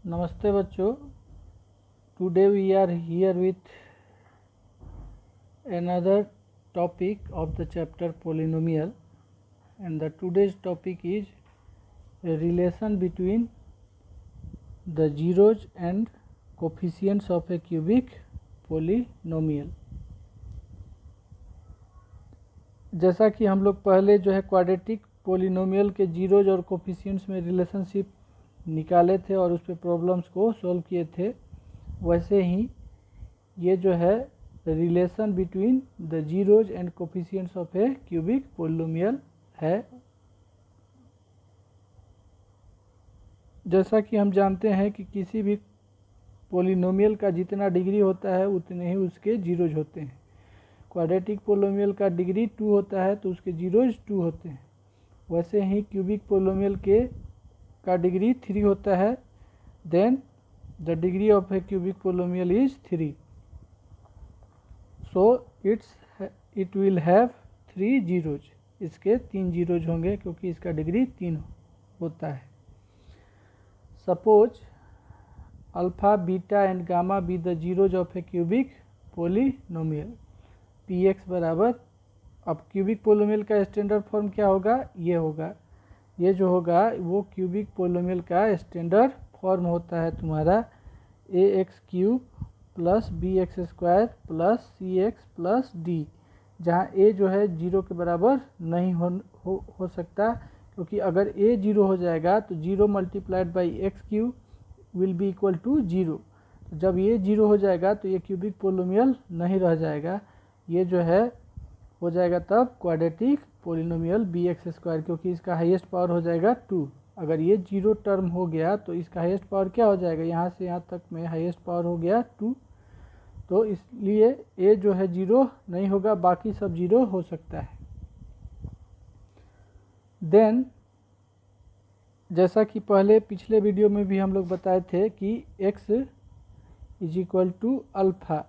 नमस्ते बच्चों, today we are here with another topic of the chapter polynomial, and the today's topic is a relation between the zeros and coefficients of a cubic polynomial। जैसा कि हम लोग पहले जो है क्वाड्रेटिक पोलिनोमियल के जीरोज और कोफिशिएंट्स में रिलेशनशिप निकाले थे और उस पर प्रॉब्लम्स को सॉल्व किए थे, वैसे ही ये जो है relation between the zeros and coefficients of a cubic polynomial है। जैसा कि हम जानते हैं कि किसी भी पोलिनोमियल का जितना डिग्री होता है उतने ही उसके जीरोज होते हैं। क्वाड्रेटिक पोलिनोमियल का डिग्री 2 होता है तो उसके जीरोज 2 होते हैं। वैसे ही क्यूबिक पोलिनोमियल का डिग्री 3 होता है, then the degree of a cubic polynomial is 3, so it will have 3 zeros. इसके 3 जीरोज होंगे क्योंकि इसका डिग्री 3 होता है। Suppose alpha beta and gamma be the zeros of a cubic polynomial p x बराबर, अब क्यूबिक पोलिनोमियल का standard form क्या होगा, ये होगा, ये जो होगा वो क्यूबिक पोलिनोमियल का स्टैंडर्ड फॉर्म होता है तुम्हारा a x cube plus b x square plus c x plus d, जहाँ ए जो है 0 के बराबर नहीं हो सकता, क्योंकि अगर ए 0 हो जाएगा तो 0 multiplied by x cube will be equal to 0। तो जब ये 0 हो जाएगा तो ये क्यूबिक पोलिनोमियल नहीं रह जाएगा, ये जो है हो जाएगा तब quadratic polynomial b x square, क्योंकि इसका हाईएस्ट पावर हो जाएगा 2। अगर ये 0 टर्म हो गया तो इसका हाईएस्ट पावर क्या हो जाएगा, यहाँ से यहाँ तक में हाईएस्ट पावर हो गया 2, तो इसलिए ए जो है 0 नहीं होगा, बाकी सब 0 हो सकता है। देन जैसा कि पहले पिछले वीडियो में भी हम लोग बताए थे कि x is equal to alpha,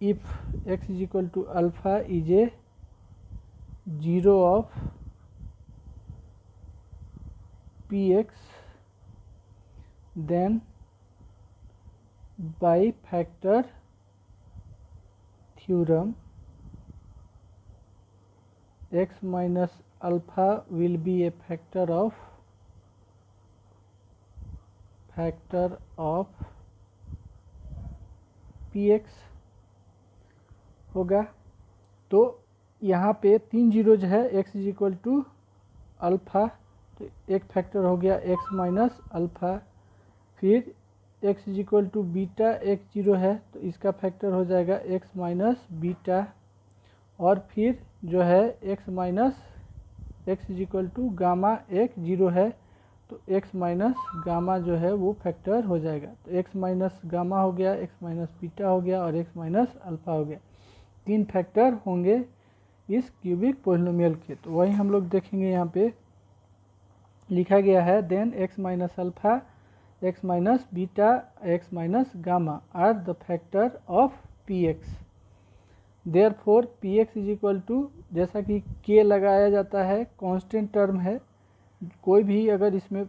if x is equal to alpha is a zero of px, then by factor theorem x minus alpha will be a factor of px होगा। तो यहाँ पे 3 जीरोज है, x is equal to alpha, तो एक factor हो गया x minus alpha, फिर x is equal to beta, एक जीरो है तो इसका फैक्टर हो जाएगा x माइनस बीटा, और फिर जो है x minus x is equal to gamma, एक जीरो है तो x माइनस गामा जो है वो फैक्टर हो जाएगा। तो x माइनस गामा हो गया, x माइनस बीटा हो गया और x माइनस अल्फ़ा हो गया। 3 फैक्टर होंगे इस क्यूबिक पोलिनोमियल के, तो वही हम लोग देखेंगे। यहाँ पे लिखा गया है then x minus alpha, x minus beta, x minus gamma are the factor of px। Therefore px is equal to, जैसा कि k लगाया जाता है, कांस्टेंट टर्म है, कोई भी अगर इसमें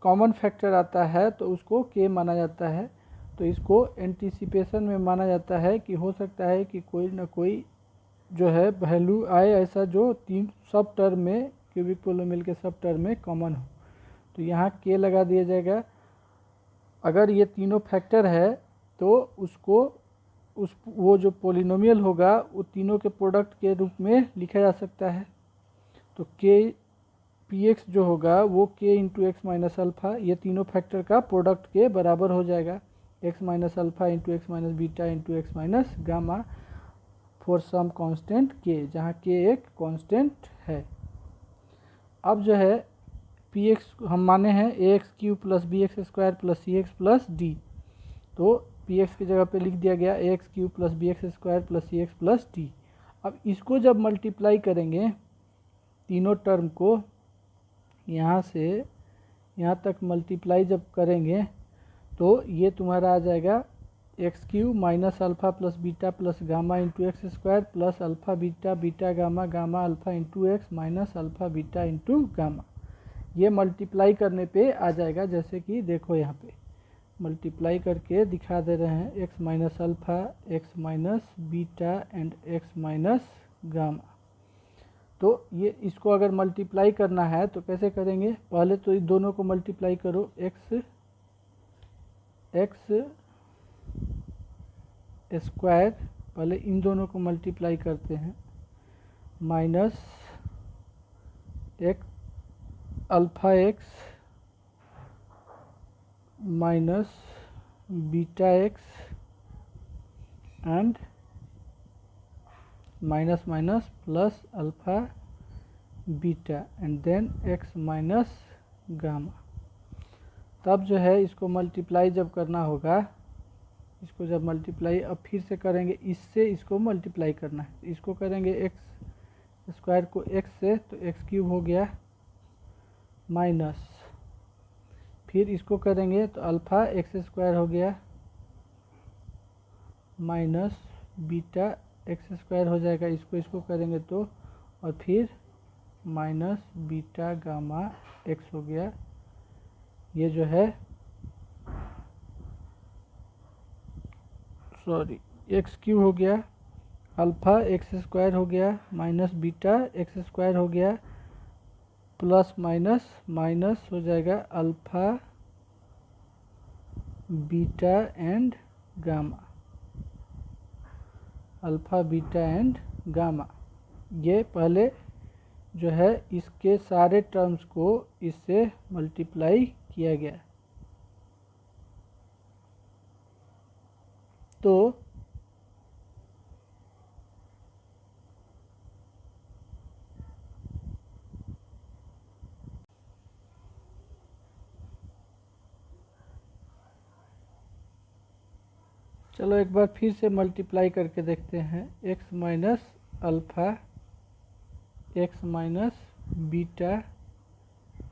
कॉमन फैक्टर आता है तो उसको k माना जाता है, तो इसको एंटीसिपेशन में माना जाता है कि हो सकता है कि कोई ना कोई जो है वैल्यू आए ऐसा जो 3 सब टर्म में, क्यूबिक पोलिनोमियल के सब टर्म में कॉमन हो, तो यहाँ k लगा दिया जाएगा। अगर ये तीनों फैक्टर है तो उसको वो जो पोलिनोमियल होगा वो तीनों के प्रोडक्ट के रूप में लिखा जा सकता है। तो k px जो होगा वो k into x minus alpha, ये तीनों फैक्टर का प्रोडक्ट के बराबर हो जाएगा, x minus alpha into x minus beta into x minus gamma for some constant k, जहाँ k एक कांस्टेंट है। अब जो है px हम माने हैं a x cube plus b x square plus c x plus d, तो px की जगह पे लिख दिया गया a x cube plus b x square plus c x plus d. अब इसको जब मल्टीप्लाई करेंगे तीनों टर्म को, यहाँ से यहाँ तक मल्टीप्लाई जब करेंगे तो ये तुम्हारा आ जाएगा x cube minus alpha plus beta plus gamma into x square plus alpha beta beta gamma gamma alpha into x minus alpha beta into gamma. ये मल्टीप्लाई करने पे आ जाएगा, जैसे कि देखो यहाँ पे मल्टीप्लाई करके दिखा दे रहे हैं x minus alpha, x minus beta and x minus gamma. तो ये इसको अगर मल्टीप्लाई करना है तो कैसे करेंगे, पहले तो इन दोनों को मल्टीप्लाई करो, एक्स स्क्वायर, पहले इन दोनों को मल्टीप्लाई करते हैं, माइनस एक alpha x minus beta x and minus minus plus alpha beta and then x minus gamma. तब जो है इसको मल्टीप्लाई जब करना होगा, इसको जब मल्टीप्लाई अब फिर से करेंगे, इससे इसको मल्टीप्लाई करना है, इसको करेंगे एक्स स्क्वायर को एक्स से तो एक्स क्यूब हो गया, माइनस फिर इसको करेंगे तो अल्फ़ा एक्स स्क्वायर हो गया, माइनस बीटा एक्स स्क्वायर हो जाएगा, इसको करेंगे तो, और फिर माइनस बीटा गामा एक्स हो गया। ये जो है सॉरी एक्स क्यूब हो गया, अल्फ़ा एक्स स्क्वायर हो गया, माइनस बीटा एक्स स्क्वायर हो गया, प्लस माइनस माइनस हो जाएगा alpha beta and gamma, alpha beta and gamma. ये पहले जो है इसके सारे टर्म्स को इससे मल्टीप्लाई किया गया। तो चलो एक बार फिर से मल्टीप्लाई करके देखते हैं, x minus alpha x minus beta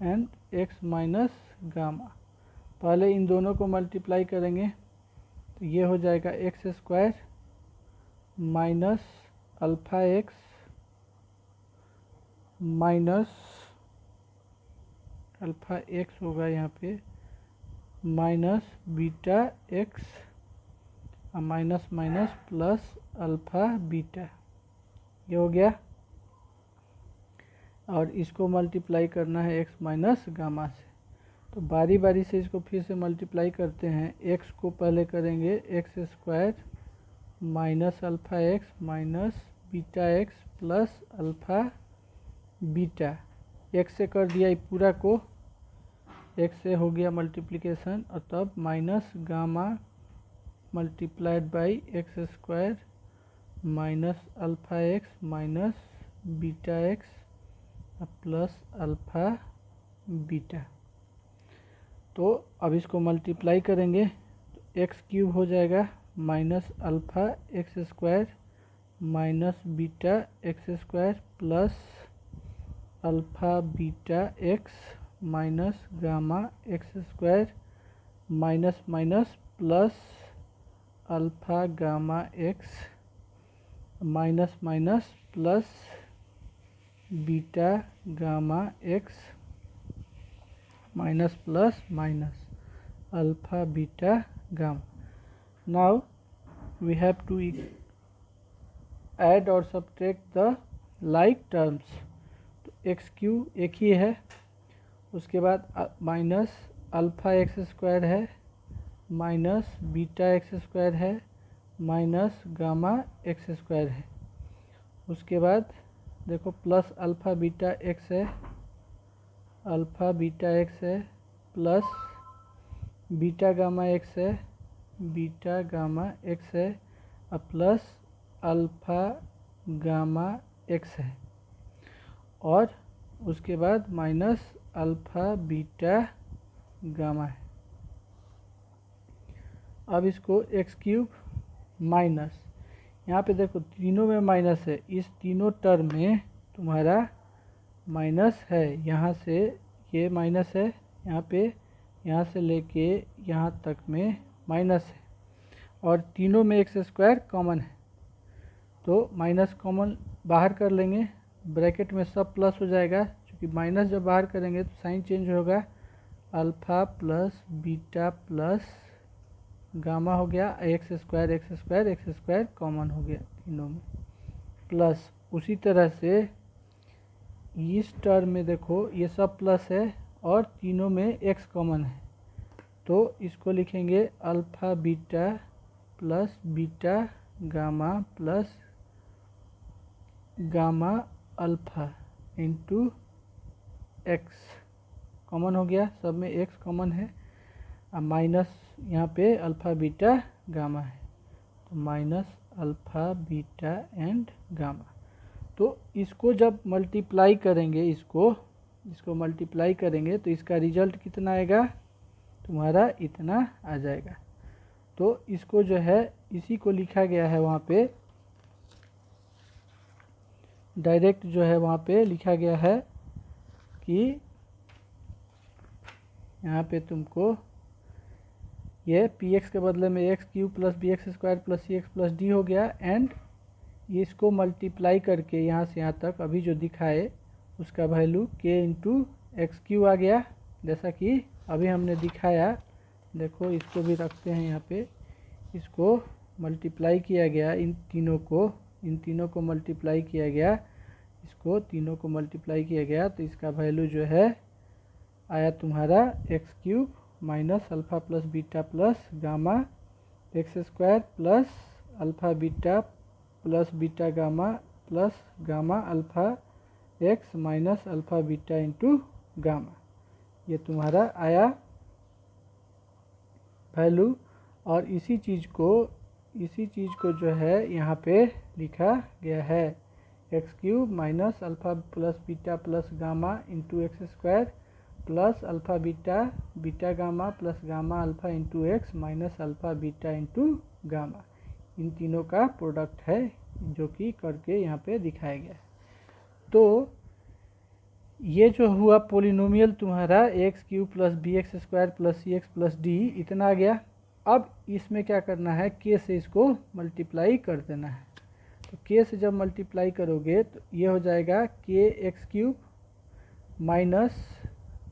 and x minus gamma. पहले इन दोनों को मल्टीप्लाई करेंगे तो ये हो जाएगा x square minus alpha x minus alpha x होगा यहाँ पे, minus beta x minus minus plus alpha beta, ये हो गया। और इसको मल्टीप्लाई करना है एक्स माइनस गामा से, तो बारी बारी से इसको फिर से मल्टीप्लाई करते हैं। एक्स को पहले करेंगे x square minus alpha x minus beta x plus alpha beta, x से कर दिया पूरा को, एक्स से हो गया मल्टीप्लिकेशन, और तब minus gamma multiplied by x square minus alpha x minus beta x plus alpha beta. तो अब इसको मल्टीप्लाई करेंगे तो एक्स क्यूब हो जाएगा minus alpha x square minus beta x square plus alpha beta x minus gamma x square minus minus plus alpha gamma x minus minus plus beta gamma x minus plus minus alpha beta gamma. Now we have to add और subtract the like terms. तो x cube एक ही है, उसके बाद minus alpha x square है minus beta x square है minus gamma x square है, उसके बाद देखो प्लस अल्फ़ा बीटा एक्स है, अल्फ़ा बीटा एक्स है प्लस बीटा गामा एक्स है, बीटा गामा एक्स है प्लस अल्फ़ा गामा एक्स है, और उसके बाद माइनस अल्फ़ा बीटा गामा है। अब इसको एक्स क्यूब माइनस, यहाँ पे देखो तीनों में माइनस है, इस तीनों टर्म में तुम्हारा माइनस है, यहाँ से ये माइनस है, यहाँ पे यहाँ से लेके यहाँ तक में माइनस है, और तीनों में एक्स स्क्वायर कॉमन है, तो माइनस कॉमन बाहर कर लेंगे, ब्रैकेट में सब प्लस हो जाएगा, क्योंकि माइनस जब बाहर करेंगे तो साइन चेंज होगा, alpha plus beta plus gamma हो गया, एक्स स्क्वायर कॉमन हो गया तीनों में, प्लस उसी तरह से इस टर्म में देखो ये सब प्लस है और तीनों में एक्स कॉमन है, तो इसको लिखेंगे alpha beta plus beta gamma plus gamma alpha into x. Common हो गया, सब में एक्स कॉमन है, अब माइनस यहाँ पे अल्फ़ा बीटा गामा है, तो minus alpha beta and gamma. तो इसको जब मल्टीप्लाई करेंगे, इसको मल्टीप्लाई करेंगे तो इसका रिजल्ट कितना आएगा, तुम्हारा इतना आ जाएगा। तो इसको जो है इसी को लिखा गया है वहाँ पे, डायरेक्ट जो है वहाँ पे लिखा गया है कि यहाँ पे तुमको ये पी एक्स के बदले में x cube plus b x square plus c x plus d हो गया, एंड ये इसको मल्टीप्लाई करके यहाँ से यहाँ तक अभी जो दिखाए उसका वैल्यू के इंटू एक्स क्यू आ गया, जैसा कि अभी हमने दिखाया। देखो इसको भी रखते हैं यहाँ पे, इसको मल्टीप्लाई किया गया, इन तीनों को मल्टीप्लाई किया गया, इसको तीनों को मल्टीप्लाई किया गया, तो इसका वैल्यू जो है आया तुम्हारा x cube minus alpha plus beta plus gamma x square plus alpha beta plus beta gamma plus gamma alpha x minus alpha beta into gamma, ये तुम्हारा आया वैल्यू। और इसी चीज़ को जो है यहाँ पे लिखा गया है x cube minus alpha plus beta plus gamma into x square plus alpha beta gamma plus gamma alpha into x minus alpha beta into gamma, इन तीनों का प्रोडक्ट है जो कि करके यहाँ पे दिखाया गया है। तो ये जो हुआ पोलिनोमियल तुम्हारा x cube plus b x square plus c x plus d इतना आ गया। अब इसमें क्या करना है, के से इसको मल्टीप्लाई कर देना है। तो के से जब मल्टीप्लाई करोगे तो ये हो जाएगा k x cube minus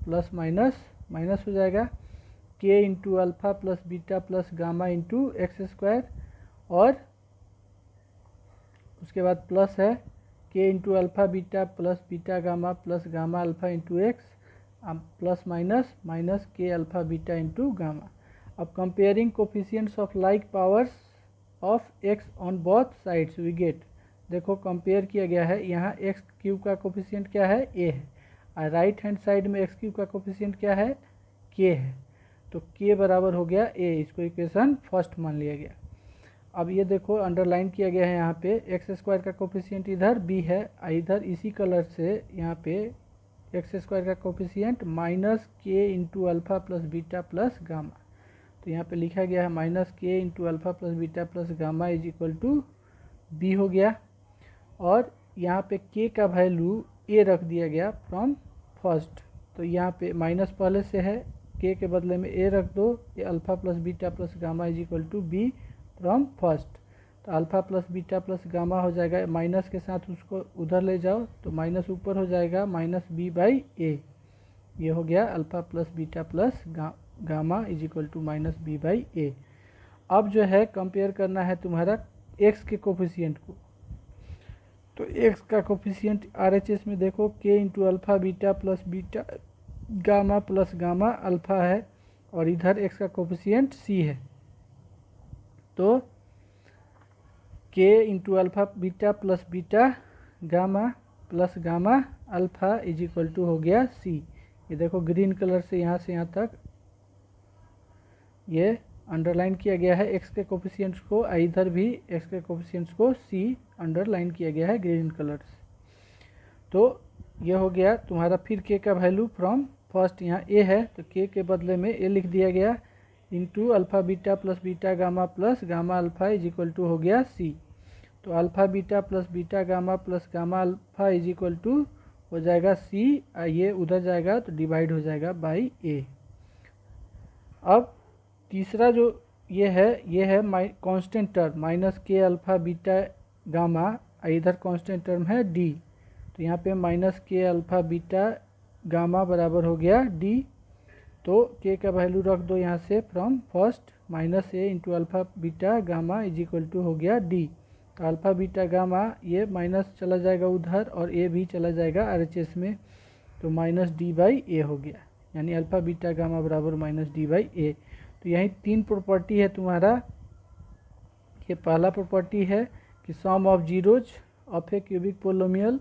plus minus हो जाएगा k into alpha plus beta plus gamma into x square, और उसके बाद प्लस है k into alpha beta plus beta gamma plus gamma alpha into x plus minus k alpha beta into gamma. अब comparing coefficients of like powers of x on both sides we get, देखो compare किया गया है, यहाँ x cube का coefficient क्या है, ए है, और राइट हैंड साइड में एक्स क्यूब का कोफिशिएंट क्या है, के है, तो के बराबर हो गया ए, इसको इक्वेशन फर्स्ट मान लिया गया। अब ये देखो अंडरलाइन किया गया है यहाँ पे, एक्स स्क्वायर का कोफिशिएंट इधर बी है, इधर इसी कलर से यहाँ पे एक्स स्क्वायर का coefficient minus k into alpha plus beta plus gamma, तो यहाँ पे लिखा गया है minus k into alpha plus beta plus gamma is equal to b हो गया, और यहाँ पे के का वैल्यू ए रख दिया गया फ्रॉम फर्स्ट, तो यहाँ पे माइनस पहले से है, के बदले में ए रख दो, ये alpha plus beta plus gamma is equal to b from first, तो alpha plus beta plus gamma हो जाएगा, माइनस के साथ उसको उधर ले जाओ तो माइनस ऊपर हो जाएगा माइनस बी बाई ए, ये हो गया alpha plus beta plus gamma is equal to minus b by a. अब जो है कंपेयर करना है तुम्हारा एक्स के कोफिशिएंट को, तो एक्स का कोफिशिएंट RHS में देखो के into alpha beta plus beta gamma plus gamma alpha है, और इधर एक्स का कोफिशिएंट सी है, तो के into alpha beta plus beta gamma plus gamma alpha is equal to हो गया सी। ये देखो ग्रीन कलर से यहाँ तक ये अंडरलाइन किया गया है एक्स के कोफिशिएंट्स को, इधर भी एक्स के कोफिशिएंट्स को सी अंडरलाइन किया गया है ग्रीन कलर से। तो ये हो गया तुम्हारा, फिर के का वैल्यू फ्रॉम फर्स्ट यहाँ ए है, तो के बदले में ए लिख दिया गया into alpha beta plus beta gamma plus gamma alpha is equal to हो गया सी, तो alpha beta plus beta gamma plus gamma alpha is equal to हो जाएगा सी, ये उधर जाएगा तो डिवाइड हो जाएगा बाई ए। अब तीसरा जो ये है constant term minus k alpha beta gamma, इधर कांस्टेंट टर्म है डी, तो यहाँ पे minus k alpha beta gamma बराबर हो गया डी, तो के का वैल्यू रख दो यहाँ से from first minus a into alpha beta gamma is equal to हो गया डी। तो अल्फ़ा बीटा गामा ये माइनस चला जाएगा उधर और ए भी चला जाएगा RHS में, तो माइनस डी बाई ए हो गया, यानी अल्फ़ा बीटा गामा बराबर माइनस डी बाई ए। तो यही 3 प्रॉपर्टी है तुम्हारा। ये पहला प्रॉपर्टी है कि sum of zeros of a cubic polynomial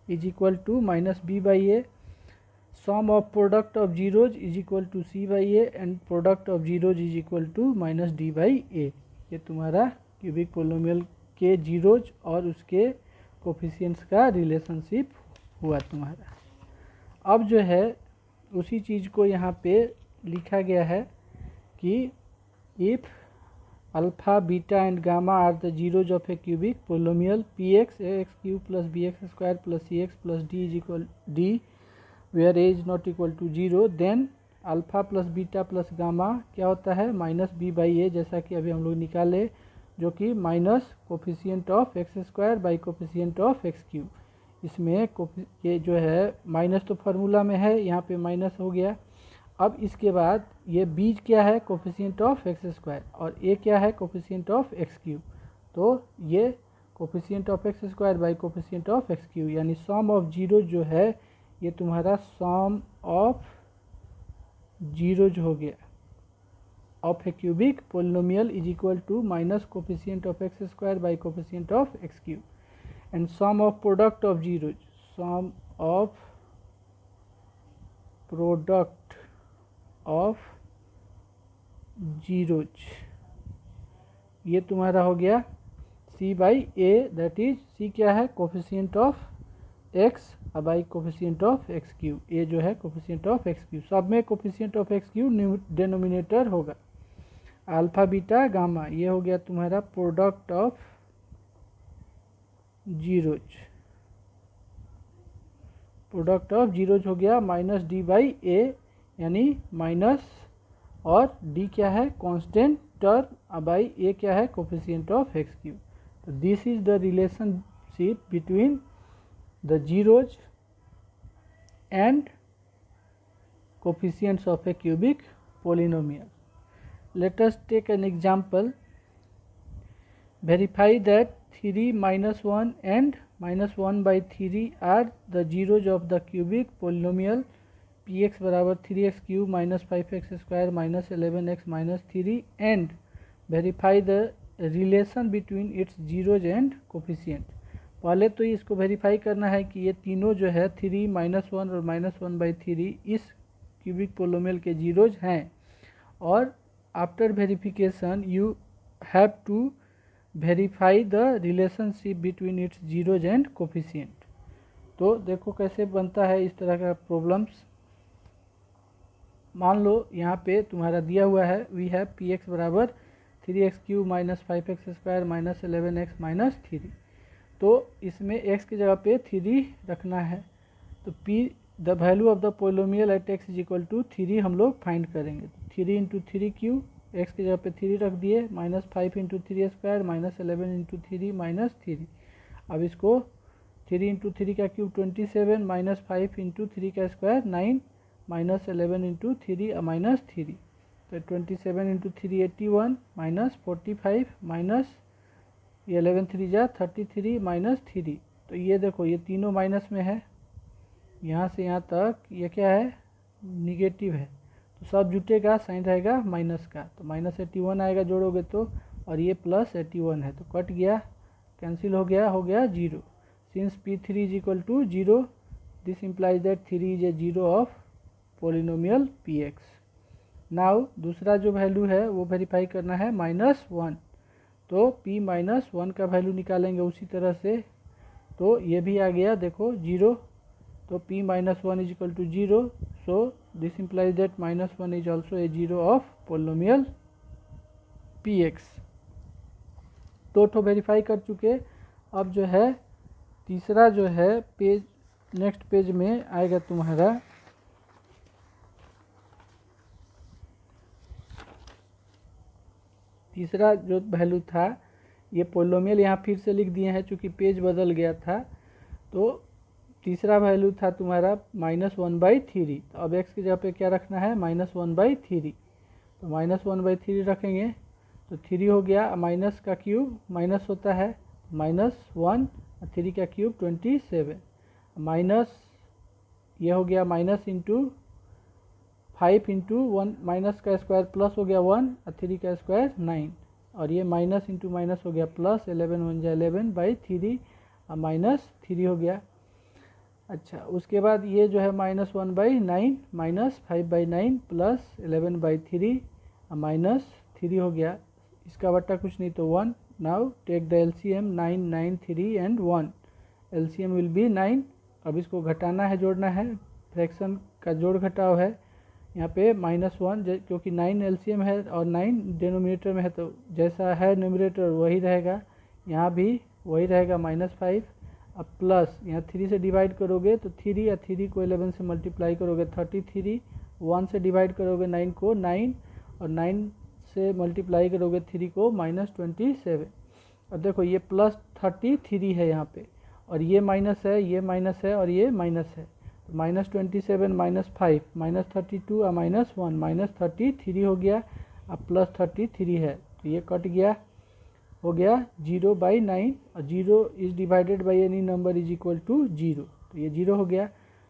is equal to minus b by a, sum of product of zeros is equal to c by a and product of zeros is equal to minus d by a. ये तुम्हारा cubic पोलोमियल के zeros और उसके coefficients का relationship हुआ तुम्हारा। अब जो है उसी चीज़ को यहाँ पे लिखा गया है कि if alpha beta and gamma are the zeros of a cubic polynomial p x x cube plus b x square plus c x plus d is equal d where a is not equal to zero, then alpha plus beta plus gamma क्या होता है minus b by ए, जैसा कि अभी हम लोग निकाले, जो कि minus coefficient of x square by coefficient of x cube. इसमें ये जो है माइनस तो फार्मूला में है, यहाँ पे माइनस हो गया। अब इसके बाद ये बीज क्या है कोफिशिएंट ऑफ एक्स स्क्वायर और ए क्या है कोफिशिएंट ऑफ एक्स क्यूब, तो ये coefficient of x square by coefficient of x cube, यानी सम ऑफ जीरो जो है ये तुम्हारा सम ऑफ जीरोज हो गया of a cubic polynomial is equal to minus coefficient of x square by coefficient of x cube and sum of product of zeros, sum of product of zeros, ये तुम्हारा हो गया c by a, that is c क्या है coefficient of x by coefficient of x cube, a जो है coefficient of x cube, सब में coefficient of x cube denominator होगा। अल्फ़ा बीटा गामा ये हो गया तुम्हारा product of zeros, product of zeros हो गया माइनस डी बाई ए, यानी माइनस और डी क्या है कांस्टेंट टर्म बाई ए क्या है कोफिशिएंट ऑफ एक्स क्यूब। तो this is the relationship between the zeros and coefficients of a cubic polynomial. Let us take an example. Verify that 3 minus 1 and minus 1 by 3 are the zeros of the cubic polynomial px बराबर 3x cube minus 5x square minus 11x minus 3 and verify the relation between its zeros and coefficient. पहले तो इसको verify करना है कि ये तीनों जो है 3 माइनस 1 और माइनस 1 बाई 3 इस क्यूबिक पोलोमियल के जीरोज हैं, और after verification you have to verify the relationship between its zeros and coefficient. तो देखो कैसे बनता है इस तरह का प्रॉब्लम्स। मान लो यहाँ पे तुम्हारा दिया हुआ है वी हैव पी एक्स बराबर 3x cube minus 5x square minus 11x minus 3, तो इसमें x की जगह पे 3 रखना है, तो p the value of the polynomial at x is equal to 3 हम लोग फाइंड करेंगे। 3 इंटू 3 क्यूब, x की जगह पे 3 रख दिए, minus 5 into 3 square minus 11 into 3 minus 3। अब इसको 3 इंटू 3 का क्यूब 27 माइनस 5 इंटू 3 का स्क्वायर 9 माइनस 11 इंटू 3 माइनस 3, तो 27 इंटू 3 81 माइनस 45 माइनस 11 3 जा 33 माइनस 3। तो ये देखो ये तीनों माइनस में है, यहाँ से यहाँ तक ये क्या है निगेटिव है, तो सब जुटेगा साइन रहेगा माइनस का, तो माइनस 81 आएगा जोड़ोगे तो, और ये प्लस 81 है तो कट गया कैंसिल हो गया 0। Since P3 is equal to 0 this implies that 3 is a zero of polynomial Px। Now दूसरा जो वैल्यू है वो वेरीफाई करना है -1, तो P -1 का वैल्यू निकालेंगे उसी तरह से, तो ये भी आ गया देखो 0, तो P -1 is equal to 0, so this implies that -1 is also a zero of polynomial Px। तो वेरीफाई कर चुके। अब जो है तीसरा जो है पेज, नेक्स्ट पेज में आएगा तुम्हारा तीसरा जो वैल्यू था, ये पोलिनोमियल यहाँ फिर से लिख दिए हैं चूँकि पेज बदल गया था। तो तीसरा वैल्यू था तुम्हारा -1/3। तो अब x की जगह पे क्या रखना है, -1/3। तो -1/3 रखेंगे तो 3 हो गया, माइनस का क्यूब माइनस होता है, -1 और 3 का क्यूब 27, माइनस ये हो गया माइनस इंटू 5 इंटू 1 माइनस का स्क्वायर प्लस हो गया 1 और 3 का स्क्वायर 9, और ये माइनस इंटू माइनस हो गया प्लस, 11 1 जा 11/3 और -3 हो गया। अच्छा, उसके बाद ये जो है -1/9 -5/9 प्लस 11/3 -3 हो गया। इसका बट्टा कुछ नहीं तो 1। Now take the LCM, 9 9 3 and 1, LCM will be 9। अब इसको घटाना है, जोड़ना है, फ्रैक्शन का जोड़ घटाव है। यहाँ पे -1 क्योंकि 9 एलसीएम है और 9 डिनोमिनेटर में है, तो जैसा है न्यूमरेटर वही रहेगा, यहाँ भी वही रहेगा -5। अब प्लस यहाँ 3 से डिवाइड करोगे तो 3 या 3 को 11 से मल्टीप्लाई करोगे 33, 1 से डिवाइड करोगे 9 को 9, और 9 से मल्टीप्लाई करोगे 3 को -27। अब देखो ये +33 है यहाँ पे, और ये माइनस है, ये माइनस है, और ये माइनस है, तो -27 -5 -32 और -1 -33 हो गया। अब +33 है तो ये कट गया, हो गया 0/9, और 0 is divided by any number is equal to 0, तो ये 0 हो गया।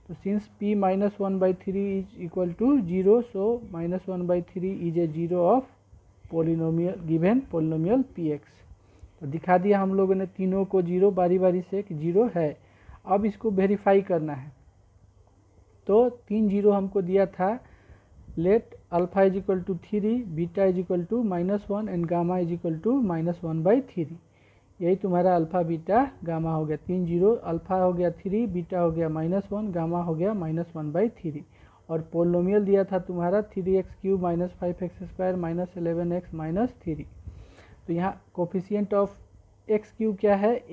तो since p -1/3 is equal to 0, so -1/3 is a 0 of polynomial, given polynomial px। तो दिखा दिया हम लोगों ने तीनों को 0 बारी बारी से कि 0 है। अब इसको वेरीफाई करना है, तो 3 0 हमको दिया था। Let alpha is equal to 3, beta is equal to -1 and gamma is equal to -1/3। यही तुम्हारा अल्फा बीटा गामा हो गया। 3 0, अल्फा हो गया 3, बीटा हो गया -1, गामा हो गया -1/3। और पोलिनोमियल दिया था तुम्हारा 3x³ -5x² -11x -3। तो यहाँ कोफिशिएंट ऑफ x³ क्या है,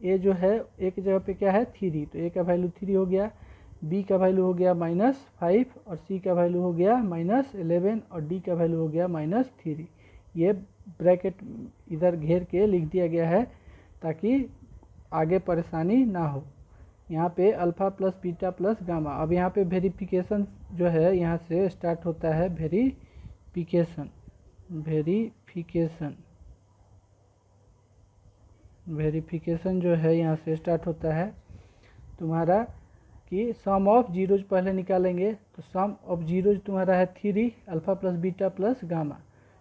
a जो है a की जगह पे क्या है 3, तो a का वैल्यू 3 हो गया, b का वैल्यू हो गया -5, और c का वैल्यू हो गया -11, और d का वैल्यू हो गया -3। ये ब्रैकेट इधर घेर के लिख दिया गया है ताकि आगे परेशानी ना हो। यहाँ पे alpha plus beta plus gamma. अब यहाँ पे वेरिफिकेशन जो है यहाँ से स्टार्ट होता है, वेरिफिकेशन जो है यहाँ से स्टार्ट होता है तुम्हारा कि सम ऑफ जीरोज पहले निकालेंगे। तो सम ऑफ जीरोज तुम्हारा है 3 alpha plus beta plus gamma,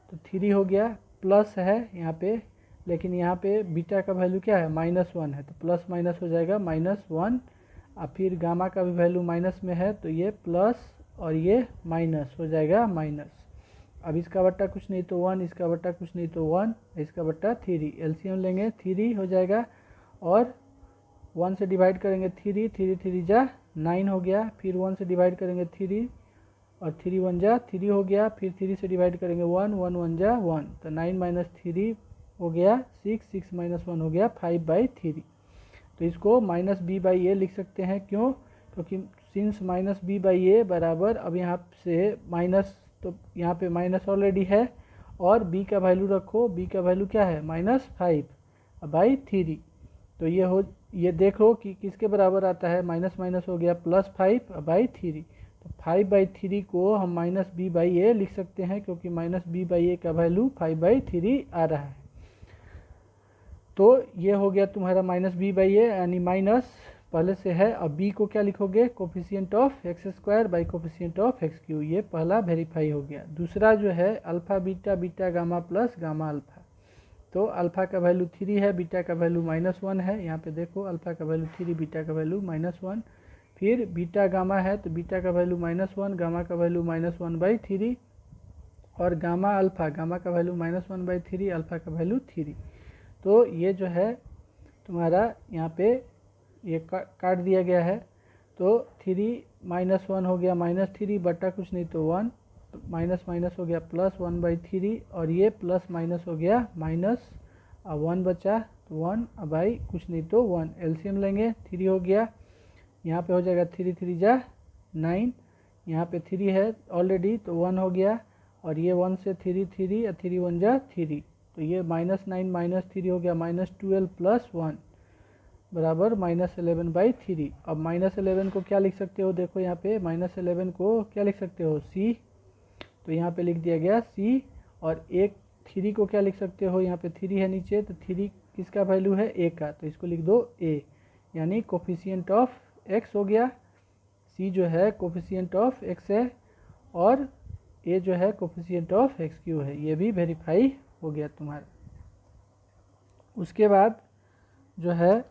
तो 3 हो गया, प्लस है यहाँ पे, लेकिन यहाँ पे बीटा का वैल्यू क्या है -1 है, तो प्लस माइनस हो जाएगा -1, और फिर गामा का भी वैल्यू माइनस में है, तो ये प्लस और ये माइनस हो जाएगा माइनस। अब इसका बट्टा कुछ नहीं तो 1, इसका बट्टा कुछ नहीं तो 1, इसका बट्टा 3, एलसीएम लेंगे 3 हो जाएगा, और 1 से डिवाइड करेंगे 3, 3 3 जा 9 हो गया, फिर 1 से डिवाइड करेंगे 3, और 3 1 जा 3 हो गया, फिर 3 से डिवाइड करेंगे 1, 1 1 जा 1, तो 9 - 3 हो गया 6, 6 - 1 हो गया 5/3। तो इसको -b/a लिख सकते हैं, क्यों, क्योंकि सिंस -b/a बराबर, अब यहाँ से माइनस, तो यहाँ पे माइनस ऑलरेडी है, और b का वैल्यू रखो, b का वैल्यू क्या है -5/3। तो ये देखो कि किसके बराबर आता है, माइनस माइनस हो गया +5/3, तो 5/3 को हम -b/a लिख सकते हैं, क्योंकि -b/a का वैल्यू 5/3 आ रहा है। तो ये हो गया तुम्हारा -b/a, यानी माइनस पहले से है। अब b को क्या लिखोगे, coefficient of x² by coefficient of x³, ये पहला वेरीफाई हो गया। दूसरा जो है alpha beta beta gamma plus gamma alpha, तो अल्फ़ा का वैल्यू 3 है, बीटा का वैल्यू -1 है। यहाँ पे देखो अल्फ़ा का वैल्यू 3, बीटा का वैल्यू -1, फिर बीटा गामा है, तो बीटा का वैल्यू -1, गामा का वैल्यू -1/3, और गामा अल्फ़ा, गामा का वैल्यू -1/3, अल्फ़ा का वैल्यू 3। तो ये जो है तुम्हारा यहाँ पे ये काट दिया गया है, तो 3 -1 हो गया -3, बटा कुछ नहीं तो 1, माइनस माइनस हो गया +1/3, और ये प्लस माइनस हो गया माइनस, 1 बचा तो 1 कुछ नहीं तो 1, एलसीएम लेंगे 3 हो गया, यहाँ पे हो जाएगा 3 3 जा 9, यहाँ पे 3 है ऑलरेडी तो 1 हो गया, और ये 1 से 3 3 और 3 1 जा 3, तो ये -9 -3 हो गया -12 + 1, बराबर -11/3। अब -11 को क्या लिख सकते हो, देखो यहाँ पे -11 को क्या लिख सकते हो, c, तो यहाँ पे लिख दिया गया c। और एक 3 को क्या लिख सकते हो, यहाँ पे 3 है नीचे, तो 3 किसका वैल्यू है, a का, तो इसको लिख दो a, यानी कोफिशिएंट ऑफ x हो गया। c जो है कोफिशिएंट ऑफ x है और a जो है कोफिशिएंट ऑफ x³ है। ये भी वेरीफाई हो गया तुम्हारा। उसके बाद जो है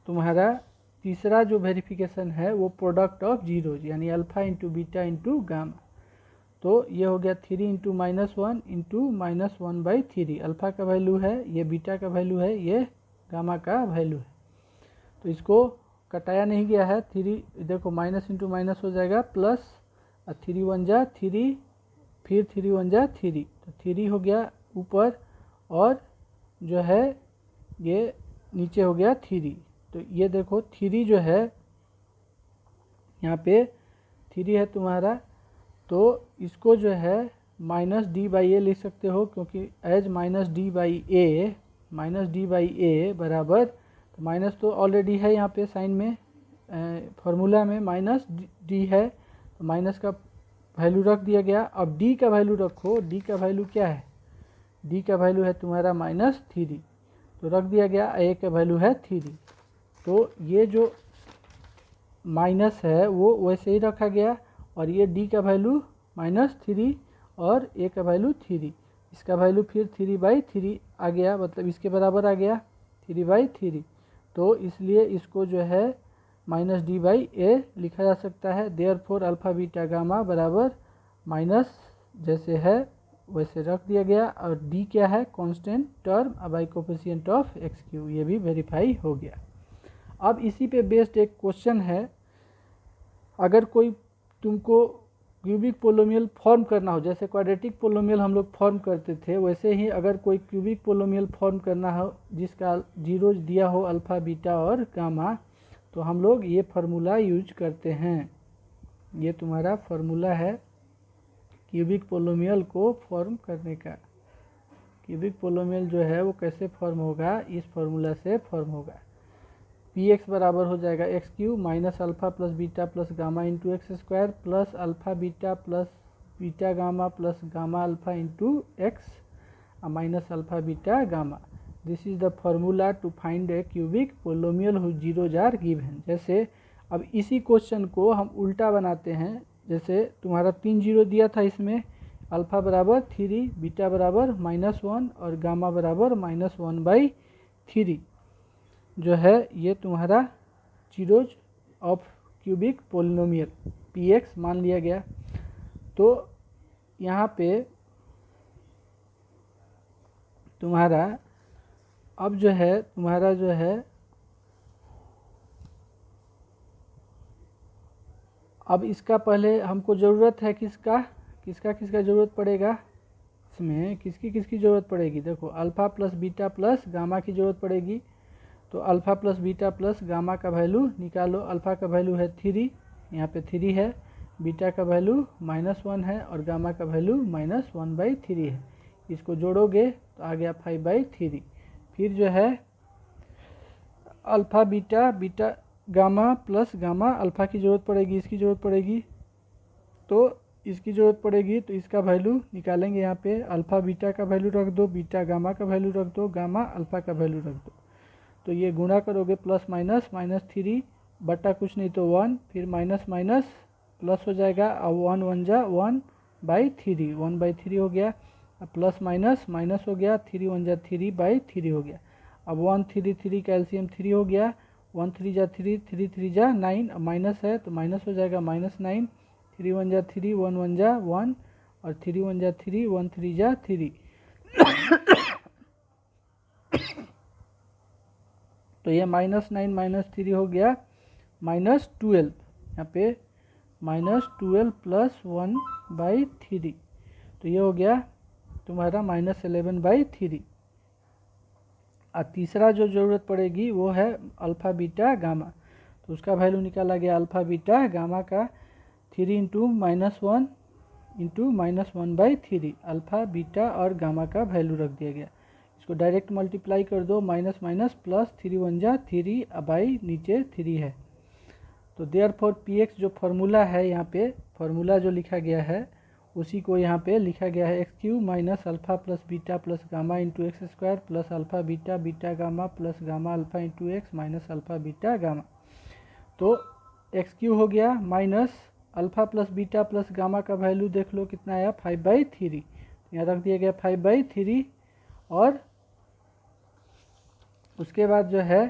तुम्हारा तीसरा जो वेरिफिकेशन है वो प्रोडक्ट ऑफ जीरोज, यानी alpha into beta into gamma. तो ये हो गया 3 इंटू -1 इंटू -1/3। अल्फ़ा का वैल्यू है, ये बीटा का वैल्यू है, ये गामा का वैल्यू है। तो इसको कटाया नहीं गया है, 3 देखो माइनस इंटू माइनस हो जाएगा प्लस, 3 1 जा 3, फिर 3 1 जा 3, तो 3 हो गया ऊपर और जो है ये नीचे हो गया 3। तो ये देखो 3 जो है यहाँ पे 3 है तुम्हारा, तो इसको जो है -d/a लिख सकते हो, क्योंकि एज -d/a बराबर, तो माइनस तो ऑलरेडी है यहाँ पे साइन में, फार्मूला में -d है, तो माइनस का वैल्यू रख दिया गया। अब d का वैल्यू रखो, d का वैल्यू क्या है, d का वैल्यू है तुम्हारा -3, तो रख दिया गया, a का वैल्यू है 3। तो ये जो माइनस है वो वैसे ही रखा गया, और ये d का वैल्यू -3 और a का वैल्यू 3, इसका वैल्यू फिर 3/3 आ गया, मतलब इसके बराबर आ गया 3/3। तो इसलिए इसको जो है -d/a लिखा जा सकता है। देयरफॉर अल्फ़ा बीटा गामा बराबर माइनस जैसे है वैसे रख दिया गया, और d क्या है, constant term by coefficient of x³। ये भी वेरीफाई हो गया। अब इसी पे बेस्ड एक क्वेश्चन है, अगर कोई तुमको क्यूबिक पोलोमियल फॉर्म करना हो, जैसे क्वाड्रेटिक पोलोमियल हम लोग फॉर्म करते थे, वैसे ही अगर कोई क्यूबिक पोलोमियल फॉर्म करना हो जिसका जीरोज दिया हो अल्फ़ा बीटा और गामा, तो हम लोग ये फार्मूला यूज करते हैं। ये तुम्हारा फार्मूला है क्यूबिक पोलोमियल को फॉर्म करने का। क्यूबिक पोलोमियल जो है वो कैसे फॉर्म होगा, इस फार्मूला से फॉर्म होगा। px बराबर हो जाएगा x³ minus alpha plus beta plus gamma into x² plus alpha beta plus beta gamma plus gamma alpha into x minus alpha beta gamma. This is the formula to find a cubic polynomial whose zeros are given. जैसे अब इसी question को हम उल्टा बनाते हैं, जैसे तुम्हारा 3 जीरो दिया था, इसमें अल्फ़ा बराबर 3, बीटा बराबर -1 और गामा बराबर -1/3 जो है ये तुम्हारा zeros of cubic polynomial px मान लिया गया। तो यहाँ पे तुम्हारा अब जो है तुम्हारा जो है अब इसका पहले हमको ज़रूरत है किसका ज़रूरत पड़ेगा, इसमें किसकी ज़रूरत पड़ेगी, देखो alpha plus beta plus gamma की ज़रूरत पड़ेगी। तो alpha plus beta plus gamma का वैल्यू निकालो। अल्फ़ा का वैल्यू है 3, यहाँ पे 3 है, बीटा का वैल्यू -1 है और गामा का वैल्यू -1/3 है। इसको जोड़ोगे तो आ गया 5/3। फिर जो है alpha beta gamma plus gamma alpha की ज़रूरत पड़ेगी, इसकी ज़रूरत पड़ेगी, तो इसकी ज़रूरत पड़ेगी, तो इसका वैल्यू निकालेंगे। यहाँ पे अल्फ़ा बीटा का वैल्यू रख दो, बीटा गामा का वैल्यू रख दो, गामा अल्फ़ा का वैल्यू रख दो। तो ये गुणा करोगे प्लस माइनस -3 बटा कुछ नहीं तो 1, फिर माइनस माइनस प्लस हो जाएगा, अब 1 1 जा 1/3, 1/3 हो गया। अब प्लस माइनस माइनस हो गया, 3 1 जा 3/3 हो गया। अब 1 3 3 का एलसीएम 3 हो गया, 1 3 जा 3, 3 3 जा 9, अब माइनस है तो माइनस हो जाएगा -9, 3 1 जा 3, 1 1 जा 1 और 3 1 जा 3, 1 3 जा 3। तो ये -9 -3 हो गया -12, यहाँ पे -12 प्लस 1/3, तो ये हो गया तुम्हारा -11/3। और तीसरा जो ज़रूरत पड़ेगी वो है अल्फ़ा बीटा गामा, तो उसका वैल्यू निकाला गया अल्फ़ा बीटा गामा का 3 इंटू -1 इंटू -1/3। अल्फ़ा बीटा और गामा का वैल्यू रख दिया गया। इसको डायरेक्ट मल्टीप्लाई कर दो, माइनस माइनस प्लस, 3 वन जा 3 बाई नीचे 3 है। तो देयरफॉर पी एक्स जो फार्मूला है यहाँ पे, फार्मूला जो लिखा गया है उसी को यहाँ पे लिखा गया है, x Q minus alpha plus beta plus gamma into x square plus alpha beta beta gamma plus gamma alpha into x minus alpha beta gamma. तो एक्स क्यू हो गया minus alpha plus beta plus gamma का value देख लो कितना आया, 5/3। यहाँ रख दिया गया 5/3 और उसके बाद जो है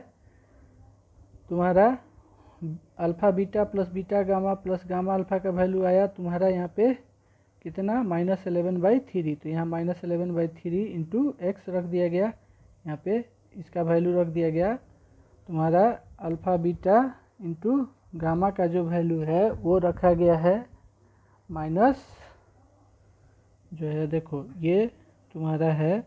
तुम्हारा alpha beta plus beta gamma plus gamma alpha का वैल्यू आया तुम्हारा यहाँ पे कितना, -11/3। तो यहाँ -11/3 इंटू एक्स रख दिया गया, यहाँ पे इसका वैल्यू रख दिया गया तुम्हारा अल्फ़ा बीटा इंटू गामा का जो वैल्यू है वो रखा गया है माइनस जो है, देखो ये तुम्हारा है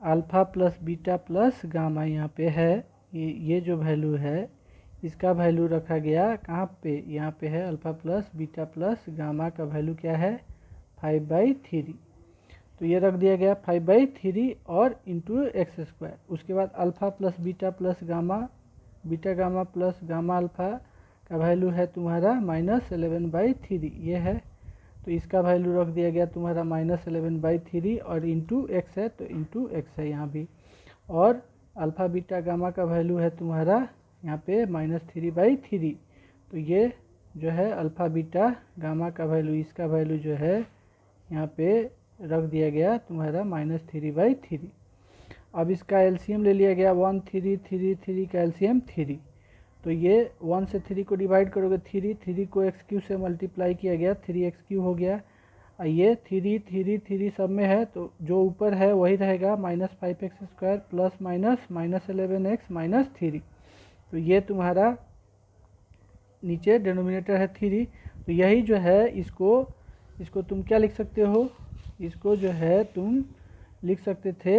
alpha plus beta plus gamma यहाँ पे है, ये जो वैल्यू है इसका वैल्यू रखा गया कहाँ पे, यहाँ पे है alpha plus beta plus gamma का वैल्यू क्या है 5/3। तो ये रख दिया गया 5/3 और इंटू एक्स स्क्वायर। उसके बाद alpha plus beta gamma plus gamma alpha का वैल्यू है तुम्हारा -11/3 ये है। तो इसका वैल्यू रख दिया गया तुम्हारा -11/3 और इंटू एक्स है, तो इंटू एक्स है यहाँ भी। और अल्फ़ा बीटा गामा का वैल्यू है तुम्हारा यहाँ पे -3/3। तो ये जो है अल्फ़ा बीटा गामा का वैल्यू, इसका वैल्यू जो है यहाँ पे रख दिया गया तुम्हारा -3/3। अब इसका एलसीएम ले लिया गया 1 3 3 3 का एलसीएम 3। तो ये 1 से 3 को डिवाइड करोगे 3 को एक्स क्यू से मल्टीप्लाई किया गया 3x³ हो गया। ये 3 सब में है तो जो ऊपर है वही रहेगा -5x² प्लस माइनस -11x - 3। तो ये तुम्हारा नीचे डिनोमिनेटर है 3। तो यही जो है इसको तुम क्या लिख सकते हो, इसको जो है तुम लिख सकते थे,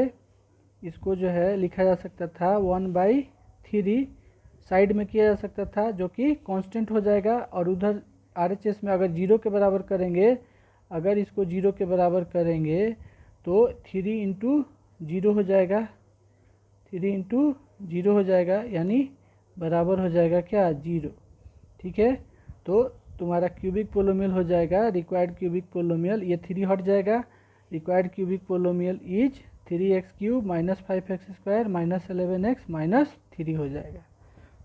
इसको जो है लिखा जा सकता था 1/3 साइड में किया जा सकता था जो कि कांस्टेंट हो जाएगा। और उधर RHS में अगर 0 के बराबर करेंगे, अगर इसको 0 के बराबर करेंगे तो 3 इंटू 0 हो जाएगा, 3 इंटू 0 हो जाएगा यानी बराबर हो जाएगा क्या 0। ठीक है, तो तुम्हारा क्यूबिक पोलोमियल हो जाएगा रिक्वायर्ड क्यूबिक पोलोमियल, ये 3 हट जाएगा, required cubic polynomial is 3x³ - 5x² - 11x - 3 हो जाएगा।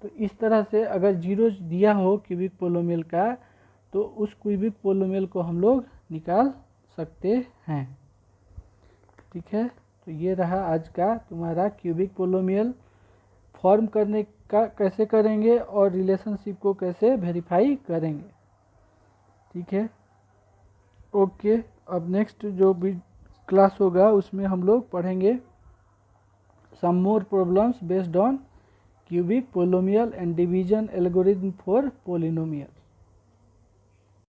तो इस तरह से अगर 0 दिया हो क्यूबिक पोलोमियल का तो उस क्यूबिक पोलोमियल को हम लोग निकाल सकते हैं। ठीक है, तो ये रहा आज का तुम्हारा क्यूबिक पोलोमियल फॉर्म करने का कैसे करेंगे और रिलेशनशिप को कैसे वेरीफाई करेंगे। ठीक है, ओके। अब नेक्स्ट जो भी क्लास होगा उसमें हम लोग पढ़ेंगे some more problems based on cubic polynomial and division algorithm for polynomials।